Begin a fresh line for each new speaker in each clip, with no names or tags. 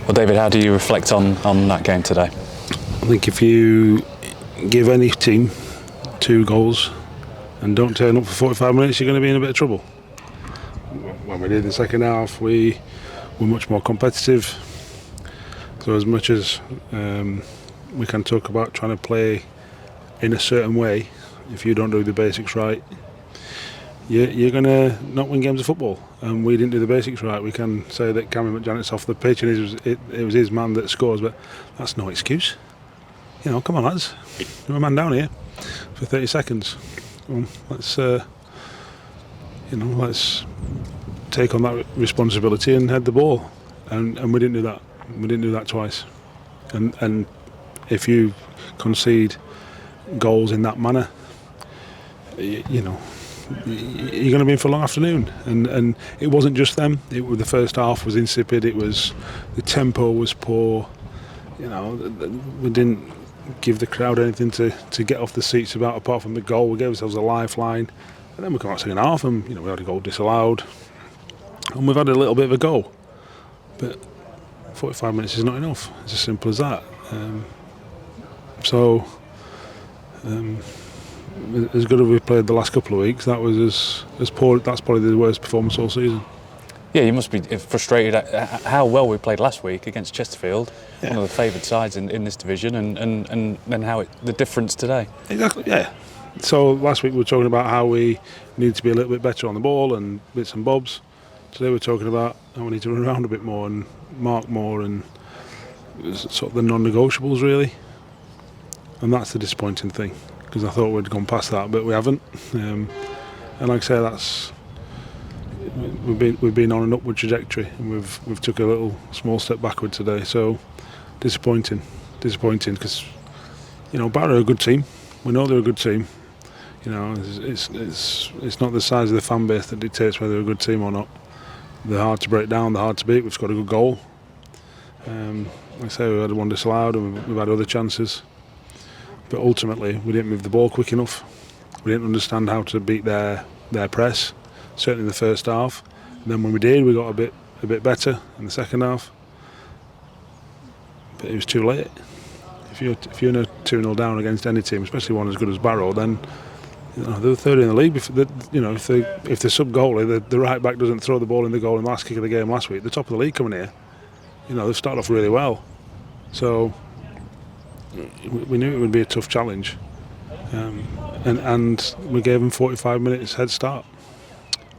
Well, David, how do you reflect on that game today?
I think if you give any team 2 goals and don't turn up for 45 minutes, you're going to be in a bit of trouble. When we did in the second half, we were much more competitive. So as much as we can talk about trying to play in a certain way, if you don't do the basics right, you're going to not win games of football. And we didn't do the basics right. We can say that Cameron McJanet's off the pitch and it was his man that scores, but that's no excuse. You know, come on lads, you're a man down here for 30 seconds. Well, let's take on that responsibility and head the ball. And we didn't do that. We didn't do that twice. And if you concede goals in that manner, you know, you're going to be in for a long afternoon. And it wasn't just them. The first half was insipid. It was, the tempo was poor. You know, we didn't give the crowd anything to get off the seats about apart from the goal. We gave ourselves a lifeline. And then we come out second half and, you know, we had a goal disallowed. And we've had a little bit of a go. But 45 minutes is not enough. It's as simple as that. As good as we played the last couple of weeks, that was as poor. That's probably the worst performance all season.
Yeah, you must be frustrated at how well we played last week against Chesterfield, one of the favoured sides in this division, and then the difference today.
Exactly, yeah. So last week we were talking about how we need to be a little bit better on the ball and bits and bobs. Today we're talking about how we need to run around a bit more and mark more and sort of the non-negotiables really. And that's the disappointing thing, because I thought we'd gone past that, but we haven't. And like I say, we've been on an upward trajectory, and we've took a little small step backward today. So disappointing, because you know Barrow are a good team. We know they're a good team. You know, it's not the size of the fan base that dictates whether they're a good team or not. They're hard to break down. They're hard to beat. We've scored a good goal. Like I say, we had one disallowed, and we've had other chances. But ultimately, we didn't move the ball quick enough. We didn't understand how to beat their press, certainly in the first half. And then when we did, we got a bit better in the second half. But it was too late. If you're in a 2-0 down against any team, especially one as good as Barrow, then you know, they're third in the league. If the sub goalie, the right back doesn't throw the ball in the goal in the last kick of the game last week, the top of the league coming here. You know, they've started off really well. So we knew it would be a tough challenge, and we gave them 45 minutes head start.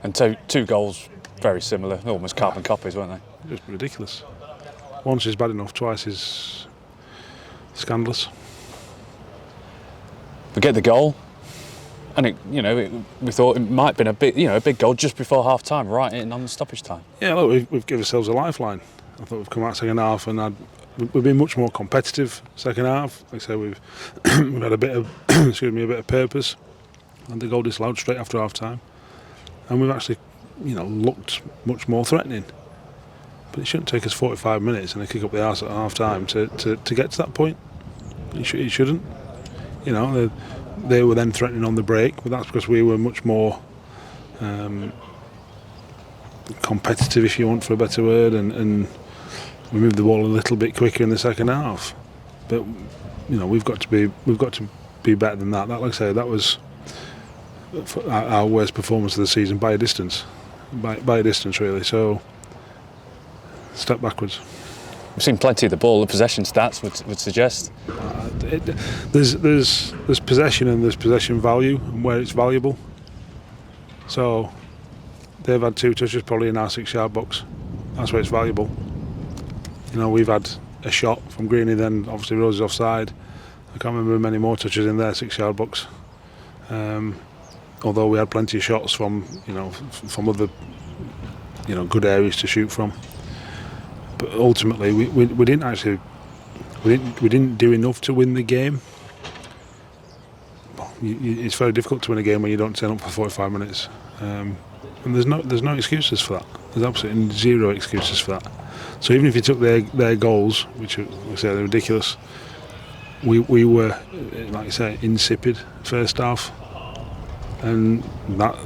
And two goals very similar, almost carbon copies, weren't they?
Just ridiculous. Once is bad enough, twice is scandalous.
We get the goal, and we thought it might have been a big goal just before half time, right in on the stoppage time.
Yeah, look, we've given ourselves a lifeline. I thought we've come out second half and we've been much more competitive second half. Like I say, we've had a bit of a bit of purpose, and the goal disallowed straight after half time, and we've actually looked much more threatening. But it shouldn't take us 45 minutes and a kick up the arse at half time to get to that point. It shouldn't. You know, they were then threatening on the break, but that's because we were much more competitive, if you want, for a better word, and we moved the ball a little bit quicker in the second half. But we've got to be better than that. Like I say, that was our worst performance of the season by a distance, really. So step backwards.
We've seen plenty of the ball. The possession stats would suggest
there's possession and there's possession value and where it's valuable. So they've had 2 touches probably in our 6-yard box. That's where it's valuable. We've had a shot from Greeny, then obviously Rose is offside. I can't remember many more touches in their 6-yard box. Although we had plenty of shots from other good areas to shoot from. But ultimately we didn't do enough to win the game. It's very difficult to win a game when you don't turn up for 45 minutes. And there's no excuses for that. There's absolutely zero excuses for that. So even if you took their goals, which we say they're ridiculous, we were, like I say, insipid first half, and that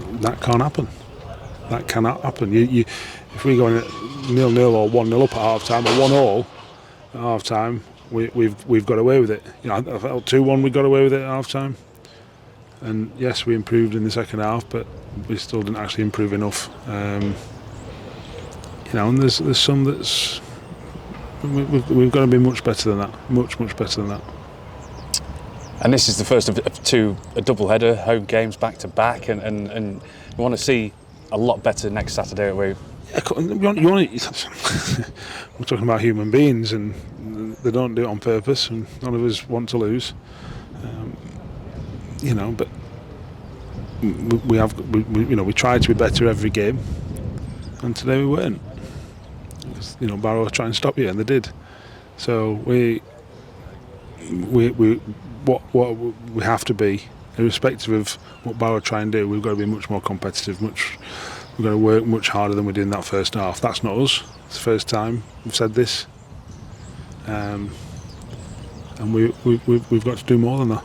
can't happen. that cannot happen. If we go in at 0-0 or 1-0 up at half time or 1-1 at half time, we've got away with it. I felt 2-1 we got away with it at half time. And yes, we improved in the second half, but we still didn't actually improve enough. And there's some that's we've got to be much better than that, much better than that.
And this is the first of two double-header home games back to back, and we want to see a lot better next Saturday away.
We're talking about human beings, and they don't do it on purpose, and none of us want to lose. But we try to be better every game, and today we weren't. Because, Barrow try and stop you, and they did. So what we have to be, irrespective of what Barrow try and do, we've got to be much more competitive. We've got to work much harder than we did in that first half. That's not us. It's the first time we've said this, and we've got to do more than that.